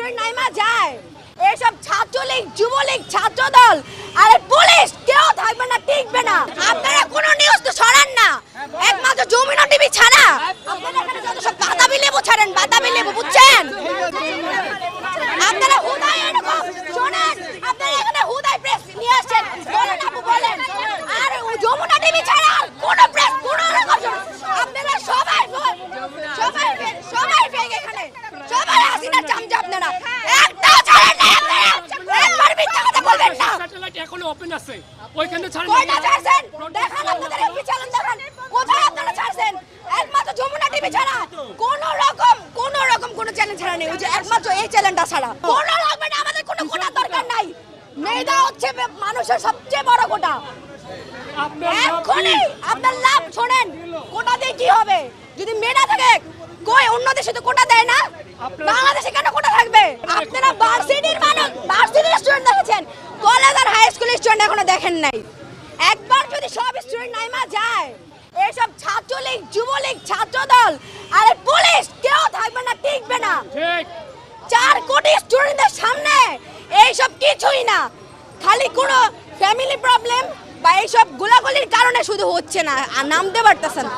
Student Naima যায় এইসব ছাত্রলীগ যুবলীগ ছাত্রদল আর police কেউ থাকবে না টিকবে না। আপনারা কোনো নিউজ তো ছড়ান না, একমাত্র যমুনা টিভি ছাড়া আপনারা এখানে যত সব বাতাবি লেবু ছাড়েন, বাতাবি লেবু বুঝছেন। আপনারা হুদাই এরকম শোনেন, আপনারা এখানে হুদাই প্রেস নিয়ে আসছেন, বলেন আপু বলেন। আর যমুনা টিভি ছাড়া কোনো প্রেস কোনো রকম আপনারা সবাই সবাই সবাই ফেক এখানে, সবাই হাসিনার চামচা আপনারা একটাও ছাড়েন না। একবার মিথ্যা কথা বলবেন না। স্যাটেলাইট এখনো ওপেন আছে, ওইখানে ছাড়েন। কয়টা ছাড়ছেন দেখান, আপনাদের এমপি চ্যানেল দেখান কোথায় আপনারা ছাড়ছেন। একমাত্র যমুনা টিভি ছাড়া কোনো রকম কোনো চ্যানেল ছাড়া নেই, ওই যে একমাত্র এই চ্যানেলটা ছাড়া কোনো লাগবে না। আমাদের কোনো কোটা দরকার নাই, মেধা হচ্ছে মানুষের সবচেয়ে বড় কোটা। এখনই আপনার লাভ শোনেন, কোটা দিয়ে কি হবে যদি মেধা থাকে? কই অন্য দেশে তো কোটা দেয় না, বাংলাদেশে কেন কোটা থাকবে? আপনারা ভার্সিটির মানুষ, ভার্সিটির স্টুডেন্ট দেখেছেন, কলেজ আর হাই স্কুলের স্টুডেন্ট এখনো দেখেন নাই। একবার যদি সব স্টুডেন্ট নাইমা যায় এইসব ছাত্রলীগ যুবলীগ ছাত্রদল আর পুলিশ কেউ থাকবে না টিকবে না। 4 কোটি স্টুডেন্টদের সামনে এইসব কিছুই না, খালি কোনো ফ্যামিলি প্রবলেম বা এইসব গোলাগুলির কারণে শুধু হচ্ছে না, আর নামতে পারতেছে না।